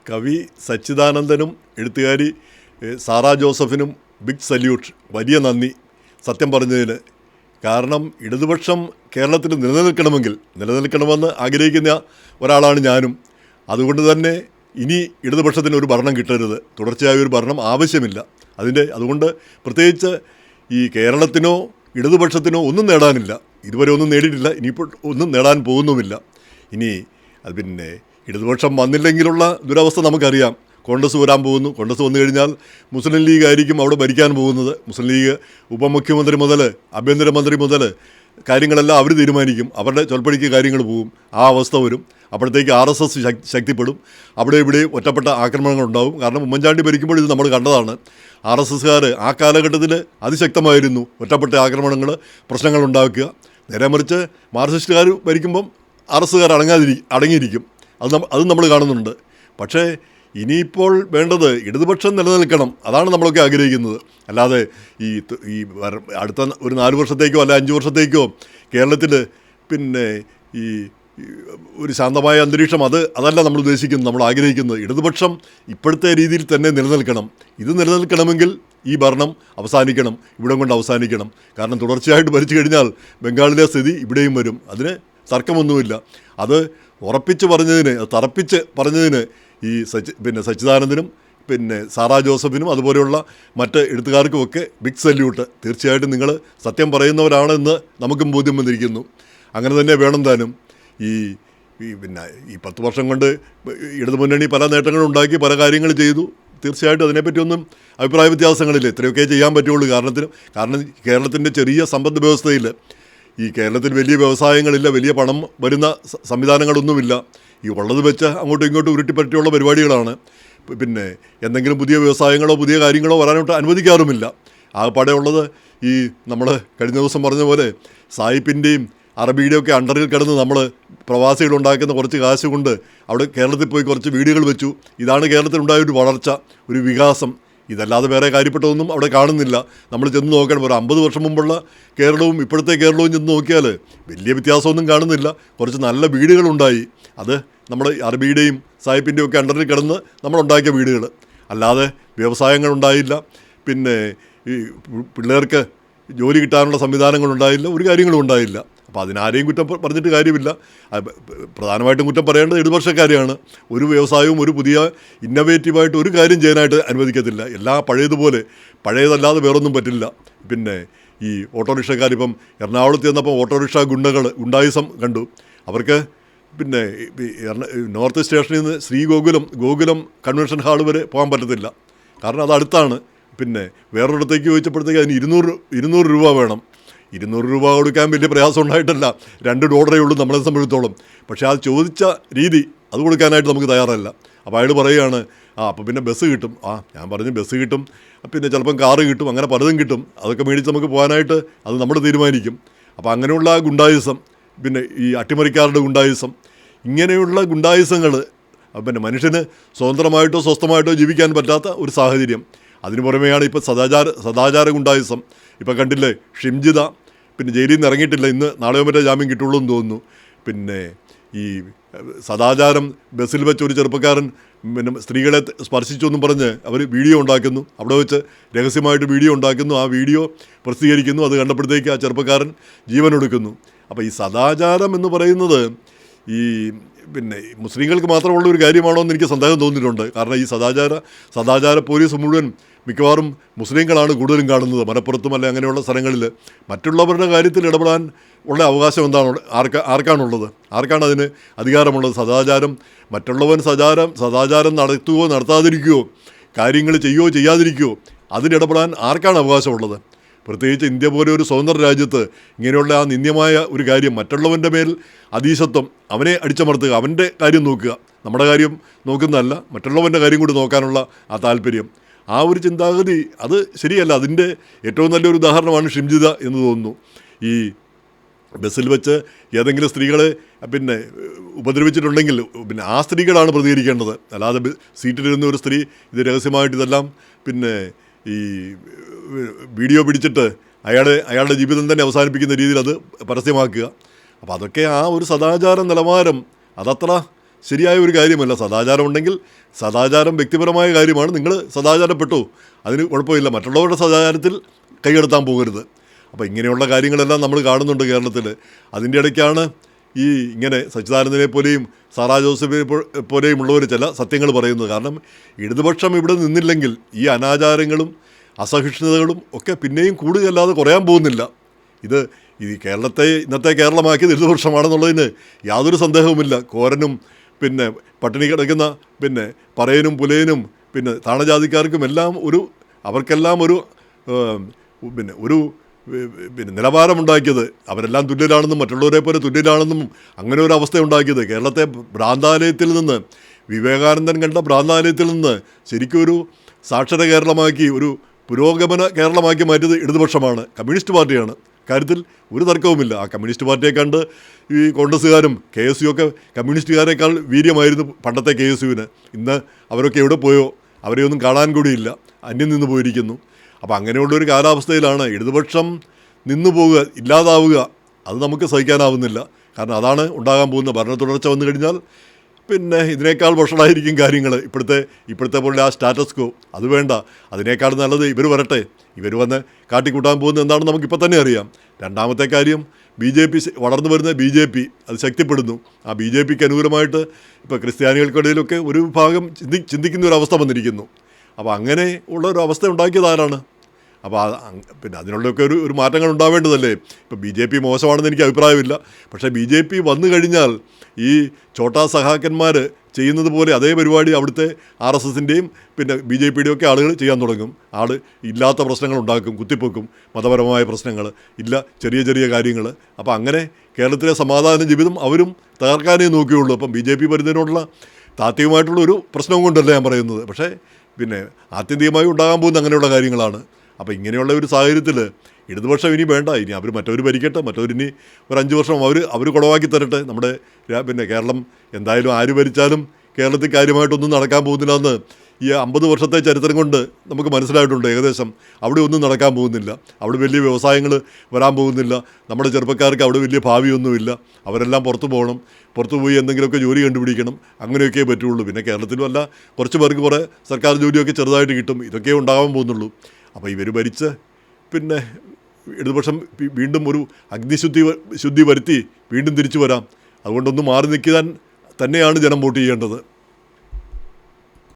കവി സച്ചിദാനന്ദനും എഴുത്തുകാരി Sarah ജോസഫിനും big salute, വലിയ നന്ദി സത്യം പറഞ്ഞതിന്. കാരണം ഇടതുപക്ഷം കേരളത്തിൽ നിലനിൽക്കണമെന്ന് ആഗ്രഹിക്കുന്ന ഒരാളാണ് ഞാനും. അതുകൊണ്ട് തന്നെ ഇനി ഇടതുപക്ഷത്തിന് ഒരു ഭരണം കിട്ടരുത്, തുടർച്ചയായ ഒരു ഭരണം ആവശ്യമില്ല. അതുകൊണ്ട് പ്രത്യേകിച്ച് ഈ കേരളത്തിനോ ഇടതുപക്ഷത്തിനോ ഒന്നും നേടാനില്ല, ഇതുവരെ ഒന്നും നേടിയിട്ടില്ല, ഇനിയിപ്പോൾ ഒന്നും നേടാൻ പോകുന്നുമില്ല. ഇനി പിന്നെ ഇടതുപക്ഷം വന്നില്ലെങ്കിലുള്ള ദുരവസ്ഥ നമുക്കറിയാം. കോൺഗ്രസ് വരാൻ പോകുന്നു. കോൺഗ്രസ് വന്നു കഴിഞ്ഞാൽ മുസ്ലിം ലീഗ് ആയിരിക്കും അവിടെ ഭരിക്കാൻ പോകുന്നത്. മുസ്ലിം ലീഗ് ഉപമുഖ്യമന്ത്രി മുതൽ ആഭ്യന്തരമന്ത്രി മുതൽ കാര്യങ്ങളെല്ലാം അവർ തീരുമാനിക്കും. അവരുടെ ചൊൽപ്പടിക്ക് കാര്യങ്ങൾ പോകും. ആ അവസ്ഥ വരും. അപ്പോഴത്തേക്ക് RSS ശക്തിപ്പെടും. അവിടെ ഇവിടെ ഒറ്റപ്പെട്ട ആക്രമണങ്ങളുണ്ടാവും. കാരണം ഉമ്മൻചാണ്ടി ഭരിക്കുമ്പോൾ ഇത് നമ്മൾ കണ്ടതാണ്. RSSകാർ ആ കാലഘട്ടത്തിൽ അതിശക്തമായിരുന്നു. ഒറ്റപ്പെട്ട ആക്രമണങ്ങൾ, പ്രശ്നങ്ങളുണ്ടാക്കുക. നേരെ മറിച്ച് മാർക്സിസ്റ്റുകാർ ഭരിക്കുമ്പം RSSകാർ അടങ്ങിയിരിക്കും. അത് നമ്മൾ കാണുന്നുണ്ട്. പക്ഷേ ഇനിയിപ്പോൾ വേണ്ടത് ഇടതുപക്ഷം നിലനിൽക്കണം. അതാണ് നമ്മളൊക്കെ ആഗ്രഹിക്കുന്നത്. അല്ലാതെ ഈ അടുത്ത ഒരു 4 വർഷത്തേക്കോ അല്ല 5 വർഷത്തേക്കോ കേരളത്തിൽ പിന്നെ ഈ ഒരു ശാന്തമായ അന്തരീക്ഷം അതല്ല നമ്മൾ ഉദ്ദേശിക്കുന്നത്. നമ്മൾ ആഗ്രഹിക്കുന്നത് ഇടതുപക്ഷം ഇപ്പോഴത്തെ രീതിയിൽ തന്നെ നിലനിൽക്കണം. ഇത് നിലനിൽക്കണമെങ്കിൽ ഈ ഭരണം അവസാനിക്കണം, ഇവിടം കൊണ്ട് അവസാനിക്കണം. കാരണം തുടർച്ചയായിട്ട് ഭരിച്ചു കഴിഞ്ഞാൽ ബംഗാളിലെ സ്ഥിതി ഇവിടെയും വരും. അതിന് തർക്കമൊന്നുമില്ല. അത് തറപ്പിച്ച് പറഞ്ഞതിന് ഈ സച്ചിദാനന്ദനും സാറാ ജോസഫിനും അതുപോലെയുള്ള മറ്റ് എഴുത്തുകാർക്കുമൊക്കെ ബിഗ് സല്യൂട്ട്. തീർച്ചയായിട്ടും നിങ്ങൾ സത്യം പറയുന്നവരാണെന്ന് നമുക്കും ബോധ്യം വന്നിരിക്കുന്നു. അങ്ങനെ തന്നെ വേണം താനും. ഈ 10 വർഷം കൊണ്ട് ഇടതുമുന്നണി പല നേട്ടങ്ങളും ഉണ്ടാക്കി, പല കാര്യങ്ങൾ ചെയ്തു. തീർച്ചയായിട്ടും അതിനെപ്പറ്റിയൊന്നും അഭിപ്രായ വ്യത്യാസങ്ങളില്ല. ഇത്രയൊക്കെ ചെയ്യാൻ പറ്റുള്ളൂ. കാരണം കേരളത്തിൻ്റെ ചെറിയ സമ്പദ് വ്യവസ്ഥയിൽ ഈ കേരളത്തിൽ വലിയ വ്യവസായങ്ങളില്ല, വലിയ പണം വരുന്ന സംവിധാനങ്ങളൊന്നുമില്ല. ഈ ഉള്ളത് വെച്ച് അങ്ങോട്ടും ഇങ്ങോട്ടും ഉരുട്ടിപ്പറ്റിയുള്ള പരിപാടികളാണ്. എന്തെങ്കിലും പുതിയ വ്യവസായങ്ങളോ പുതിയ കാര്യങ്ങളോ വരാനോട്ട് അനുവദിക്കാറുമില്ല. ആകെപ്പാടെ ഉള്ളത് ഈ നമ്മൾ കഴിഞ്ഞ ദിവസം പറഞ്ഞ പോലെ സായിപ്പിൻ്റെയും അറബിയുടെയും ഒക്കെ അണ്ടറിൽ കിടന്ന് നമ്മൾ പ്രവാസികളുണ്ടാക്കുന്ന കുറച്ച് കാശ് കൊണ്ട് അവിടെ കേരളത്തിൽ പോയി കുറച്ച് വീടുകൾ വെച്ചു. ഇതാണ് കേരളത്തിലുണ്ടായ ഒരു വളർച്ച, ഒരു വികാസം. ഇതല്ലാതെ വേറെ കാര്യപ്പെട്ടതൊന്നും അവിടെ കാണുന്നില്ല. നമ്മൾ ചെന്ന് നോക്കണം. ഒരു 50 വർഷം മുമ്പുള്ള കേരളവും ഇപ്പോഴത്തെ കേരളവും ചെന്ന് നോക്കിയാൽ വലിയ വ്യത്യാസമൊന്നും കാണുന്നില്ല. കുറച്ച് നല്ല വീടുകളുണ്ടായി. അത് നമ്മൾ അറബിയുടെയും സായിപ്പിൻ്റെയും ഒക്കെ അണ്ടറിൽ കിടന്ന് നമ്മളുണ്ടാക്കിയ വീടുകൾ. അല്ലാതെ വ്യവസായങ്ങളുണ്ടായില്ല. ഈ പിള്ളേർക്ക് ജോലി കിട്ടാനുള്ള സംവിധാനങ്ങളുണ്ടായില്ല. ഒരു കാര്യങ്ങളും ഉണ്ടായില്ല. അപ്പോൾ അതിനാരെയും കുറ്റം പറഞ്ഞിട്ട് കാര്യമില്ല. പ്രധാനമായിട്ടും കുറ്റം പറയേണ്ടത് ഇടതുപക്ഷക്കാരെയാണ്. ഒരു വ്യവസായവും ഒരു പുതിയ ഇന്നൊവേറ്റീവായിട്ട് ഒരു കാര്യം ചെയ്യാനായിട്ട് അനുവദിക്കത്തില്ല. എല്ലാം പഴയതല്ലാതെ വേറൊന്നും പറ്റില്ല. ഈ ഓട്ടോറിക്ഷക്കാരിപ്പം എറണാകുളത്ത് ചെന്നപ്പോൾ ഓട്ടോറിക്ഷ ഗുണ്ടായിസം കണ്ടു. അവർക്ക് നോർത്ത് സ്റ്റേഷനിൽ നിന്ന് ഗോകുലം കൺവെൻഷൻ ഹാൾ വരെ പോകാൻ പറ്റത്തില്ല. കാരണം അത് അടുത്താണ്. വേറൊരിടത്തേക്ക് ചോദിച്ചപ്പോഴത്തേക്ക് അതിന് 200 രൂപ വേണം. 200 രൂപ കൊടുക്കാൻ വലിയ പ്രയാസം ഉണ്ടായിട്ടല്ല, $2 ഉള്ളൂ നമ്മളെ സംബന്ധിച്ചിടത്തോളം. പക്ഷേ അത് ചോദിച്ച രീതി അത് കൊടുക്കാനായിട്ട് നമുക്ക് തയ്യാറല്ല. അപ്പോൾ അയാൾ പറയുകയാണ്, അപ്പോൾ പിന്നെ ബസ് കിട്ടും. ഞാൻ പറഞ്ഞു ബസ് കിട്ടും, ചിലപ്പം കാറ് കിട്ടും, അങ്ങനെ പലതും കിട്ടും. അതൊക്കെ മേടിച്ച് നമുക്ക് പോകാനായിട്ട് അത് നമ്മൾ തീരുമാനിക്കും. അപ്പോൾ അങ്ങനെയുള്ള ഗുണ്ടായിസം, ഈ അട്ടിമറിക്കാരുടെ ഗുണ്ടായിസം, ഇങ്ങനെയുള്ള ഗുണ്ടായിസങ്ങൾ മനുഷ്യന് സ്വതന്ത്രമായിട്ടോ സ്വസ്ഥമായിട്ടോ ജീവിക്കാൻ പറ്റാത്ത ഒരു സാഹചര്യം. അതിന് പുറമെയാണ് ഇപ്പോൾ സദാചാര ഗുണ്ടായിസം. ഇപ്പോൾ കണ്ടില്ലേ, ഷിംജിത ജയിലിൽ നിന്ന് ഇറങ്ങിയിട്ടില്ല. നാളെയോ മറ്റേ ജാമ്യം കിട്ടുള്ളൂ എന്ന് തോന്നുന്നു. ഈ സദാചാരം ബസ്സിൽ വെച്ച് ഒരു ചെറുപ്പക്കാരൻ സ്ത്രീകളെ സ്പർശിച്ചു എന്നും പറഞ്ഞ് അവർ വീഡിയോ ഉണ്ടാക്കുന്നു. അവിടെ വെച്ച് രഹസ്യമായിട്ട് വീഡിയോ ഉണ്ടാക്കുന്നു. ആ വീഡിയോ പ്രസിദ്ധീകരിക്കുന്നു. അത് കണ്ടപ്പോഴത്തേക്ക് ആ ചെറുപ്പക്കാരൻ ജീവനൊടുക്കുന്നു. അപ്പോൾ ഈ സദാചാരം എന്ന് പറയുന്നത് ഈ മുസ്ലിങ്ങൾക്ക് മാത്രമുള്ള ഒരു കാര്യമാണോ എന്ന് എനിക്ക് സന്ദേഹം തോന്നിയിട്ടുണ്ട്. കാരണം ഈ സദാചാര പോലീസ് മുഴുവൻ മിക്കവാറും മുസ്ലിങ്ങളാണ് കൂടുതലും കാണുന്നത്. മലപ്പുറത്തും അല്ലെ അങ്ങനെയുള്ള സ്ഥലങ്ങളിൽ മറ്റുള്ളവരുടെ കാര്യത്തിൽ ഇടപെടാൻ ഉള്ള അവകാശം എന്താണ്? ആർക്കാണുള്ളത്? ആർക്കാണ് അതിന് അധികാരമുള്ളത്? മറ്റുള്ളവൻ സദാചാരം നടത്തുകയോ നടത്താതിരിക്കുകയോ കാര്യങ്ങൾ ചെയ്യുകയോ ചെയ്യാതിരിക്കുകയോ അതിനിടപെടാൻ ആർക്കാണ് അവകാശമുള്ളത്? പ്രത്യേകിച്ച് ഇന്ത്യ പോലെ ഒരു സ്വതന്ത്ര രാജ്യത്ത് ഇങ്ങനെയുള്ള ആ നിന്ദ്യമായ ഒരു കാര്യം, മറ്റുള്ളവൻ്റെ മേൽ അധീശത്വം, അവനെ അടിച്ചമർത്തുക, അവൻ്റെ കാര്യം നോക്കുക, നമ്മുടെ കാര്യം നോക്കുന്നതല്ല, മറ്റുള്ളവൻ്റെ കാര്യം കൂടി നോക്കാനുള്ള ആ താല്പര്യം, ആ ഒരു ചിന്താഗതി അത് ശരിയല്ല. അതിൻ്റെ ഏറ്റവും നല്ലൊരു ഉദാഹരണമാണ് ഷിംജിത എന്ന് തോന്നുന്നു. ഈ ബസ്സിൽ വെച്ച് ഏതെങ്കിലും സ്ത്രീകളെ ഉപദ്രവിച്ചിട്ടുണ്ടെങ്കിൽ ആ സ്ത്രീകളാണ് പ്രതികരിക്കേണ്ടത്. അല്ലാതെ സീറ്റിലിരുന്ന ഒരു സ്ത്രീ ഇത് രഹസ്യമായിട്ട് ഇതെല്ലാം ഈ വീഡിയോ പിടിച്ചിട്ട് അയാളുടെ ജീവിതം തന്നെ അവസാനിപ്പിക്കുന്ന രീതിയിൽ അത് പരസ്യമാക്കുക. അപ്പോൾ അതൊക്കെ ആ ഒരു സദാചാര നിലവാരം അതത്ര ശരിയായ ഒരു കാര്യമല്ല. സദാചാരം ഉണ്ടെങ്കിൽ സദാചാരം വ്യക്തിപരമായ കാര്യമാണ്. നിങ്ങൾ സദാചാരപ്പെട്ടു, അതിന് കുഴപ്പമില്ല. മറ്റുള്ളവരുടെ സദാചാരത്തിൽ കൈകടത്താൻ പോകരുത്. അപ്പോൾ ഇങ്ങനെയുള്ള കാര്യങ്ങളെല്ലാം നമ്മൾ കാണുന്നുണ്ട് കേരളത്തിൽ. അതിൻ്റെ ഇടയ്ക്കാണ് ഈ ഇങ്ങനെ സച്ചിദാനന്ദനെ പോലെയും സാറാ ജോസഫിനെ പോലെയും ഉള്ളവർ ചില സത്യങ്ങൾ പറയുന്നത്. കാരണം ഇടതുപക്ഷം ഇവിടെ നിന്നില്ലെങ്കിൽ ഈ അനാചാരങ്ങളും അസഹിഷ്ണുതകളും ഒക്കെ പിന്നെയും കൂടുകയല്ലാതെ കുറയാൻ പോകുന്നില്ല. ഈ കേരളത്തെ ഇന്നത്തെ കേരളമാക്കിയത് ഇടതുപക്ഷമാണെന്നുള്ളതിന് യാതൊരു സന്ദേഹവുമില്ല. കോരനും പിന്നെ പട്ടിണി കിടക്കുന്ന പിന്നെ പറയനും പുലയനും പിന്നെ താണജാതിക്കാർക്കും എല്ലാം അവർക്കെല്ലാം ഒരു നിലവാരമുണ്ടാക്കിയത്, അവരെല്ലാം തുല്യരാണെന്നും മറ്റുള്ളവരെ പോലെ തുല്യരാണെന്നും അങ്ങനെ ഒരു അവസ്ഥ ഉണ്ടാക്കിയത് കേരളത്തെ ഭ്രാന്താലയത്തിൽ നിന്ന്, വിവേകാനന്ദൻ കണ്ട ഭ്രാന്താലയത്തിൽ നിന്ന് ശരിക്കും ഒരു സാക്ഷര കേരളമാക്കി, ഒരു പുരോഗമന കേരളമാക്കി മാറ്റിയത് ഇടതുപക്ഷമാണ്, കമ്മ്യൂണിസ്റ്റ് പാർട്ടിയാണ്. കാര്യത്തിൽ ഒരു തർക്കവുമില്ല. ആ കമ്മ്യൂണിസ്റ്റ് പാർട്ടിയെ കണ്ട് ഈ കോൺഗ്രസ്സുകാരും KSU ഒക്കെ കമ്മ്യൂണിസ്റ്റുകാരേക്കാൾ വീര്യമായിരുന്നു പണ്ടത്തെ KSUവിന്. ഇന്ന് അവരൊക്കെ എവിടെ പോയോ, അവരെയൊന്നും കാണാൻ കൂടിയില്ല, അന്യം നിന്ന് പോയിരിക്കുന്നു. അപ്പോൾ അങ്ങനെയുള്ളൊരു കാലാവസ്ഥയിലാണ് ഇടതുപക്ഷം നിന്നു പോവുക, ഇല്ലാതാവുക. അത് നമുക്ക് സഹിക്കാനാവുന്നില്ല. കാരണം അതാണ് ഉണ്ടാകാൻ പോകുന്ന ഭരണ തുടർച്ച വന്നു കഴിഞ്ഞാൽ പിന്നെ ഇതിനേക്കാൾ വഷളായിരിക്കും കാര്യങ്ങൾ. ഇപ്പോഴത്തെ പോലെ ആ സ്റ്റാറ്റസ് കോ അത് വേണ്ട. അതിനേക്കാൾ നല്ലത് ഇവർ വരട്ടെ. ഇവർ വന്ന് കാട്ടിക്കൂട്ടാൻ പോകുന്നത് എന്താണെന്ന് നമുക്കിപ്പോൾ തന്നെ അറിയാം. രണ്ടാമത്തെ കാര്യം, BJP വളർന്നു വരുന്ന BJP അത് ശക്തിപ്പെടുന്നു. ആ BJPക്ക് അനുകൂലമായിട്ട് ഇപ്പോൾ ക്രിസ്ത്യാനികൾക്കിടയിലൊക്കെ ഒരു വിഭാഗം ചിന്തിക്കുന്ന ഒരു അവസ്ഥ വന്നിരിക്കുന്നു. അപ്പോൾ അങ്ങനെ ഉള്ള ഒരു അവസ്ഥ ഉണ്ടാക്കിയത് ആരാണ്? അപ്പോൾ പിന്നെ അതിനുള്ളൊക്കെ ഒരു മാറ്റങ്ങൾ ഉണ്ടാവേണ്ടതല്ലേ. ഇപ്പോൾ BJP മോശമാണെന്ന് എനിക്ക് അഭിപ്രായമില്ല. പക്ഷേ BJP വന്നു കഴിഞ്ഞാൽ ഈ ഛോട്ടാ സഹാക്കന്മാർ ചെയ്യുന്നത് പോലെ അതേ പരിപാടി അവിടുത്തെ RSSൻ്റെയും പിന്നെ BJPയുടെയും ഒക്കെ ആളുകൾ ചെയ്യാൻ തുടങ്ങും. ഇല്ലാത്ത പ്രശ്നങ്ങൾ ഉണ്ടാക്കും, കുത്തിപ്പൊക്കും, മതപരമായ പ്രശ്നങ്ങൾ ഇല്ല, ചെറിയ ചെറിയ കാര്യങ്ങൾ. അപ്പോൾ അങ്ങനെ കേരളത്തിലെ സമാധാന ജീവിതം അവരും തകർക്കാനേ നോക്കിയുള്ളൂ. അപ്പം BJP വരുന്നതിനോടുള്ള താത്വികമായിട്ടുള്ള ഒരു പ്രശ്നവും കൊണ്ടല്ല ഞാൻ പറയുന്നത്. പക്ഷേ പിന്നെ ആത്യന്തികമായി ഉണ്ടാകാൻ പോകുന്ന അങ്ങനെയുള്ള കാര്യങ്ങളാണ്. അപ്പോൾ ഇങ്ങനെയുള്ള ഒരു സാഹചര്യത്തിൽ ഇടതുപക്ഷം ഇനി വേണ്ട, ഇനി അവർ മറ്റവർ ഭരിക്കട്ടെ, മറ്റവരിനി ഒരു 5 വർഷം അവർ കുളവാക്കി തരട്ടെ. നമ്മുടെ പിന്നെ കേരളം എന്തായാലും ആര് ഭരിച്ചാലും കേരളത്തിൽ കാര്യമായിട്ടൊന്നും നടക്കാൻ പോകുന്നില്ല എന്ന് ഈ 50 വർഷത്തെ ചരിത്രം കൊണ്ട് നമുക്ക് മനസ്സിലായിട്ടുണ്ട് ഏകദേശം. അവിടെ ഒന്നും നടക്കാൻ പോകുന്നില്ല. അവിടെ വലിയ വ്യവസായങ്ങൾ വരാൻ പോകുന്നില്ല. നമ്മുടെ ചെറുപ്പക്കാർക്ക് അവിടെ വലിയ ഭാവിയൊന്നുമില്ല. അവരെല്ലാം പുറത്തു പോകണം, പുറത്തു പോയി എന്തെങ്കിലുമൊക്കെ ജോലി കണ്ടുപിടിക്കണം, അങ്ങനെയൊക്കെ പറ്റുള്ളൂ. പിന്നെ കേരളത്തിലും അല്ല, കുറച്ച് പേർക്ക് കുറേ സർക്കാർ ജോലിയൊക്കെ ചെറുതായിട്ട് കിട്ടും. ഇതൊക്കെ ഉണ്ടാകാൻ പോകുന്നുള്ളൂ. അപ്പോൾ ഇവർ ഭരിച്ച് പിന്നെ ഇടതുപക്ഷം വീണ്ടും ഒരു അഗ്നിശുദ്ധി വരുത്തി വീണ്ടും തിരിച്ചു വരാം. അതുകൊണ്ടൊന്ന് മാറി നിൽക്കാൻ തന്നെയാണ് ജനം വോട്ട് ചെയ്യേണ്ടത്.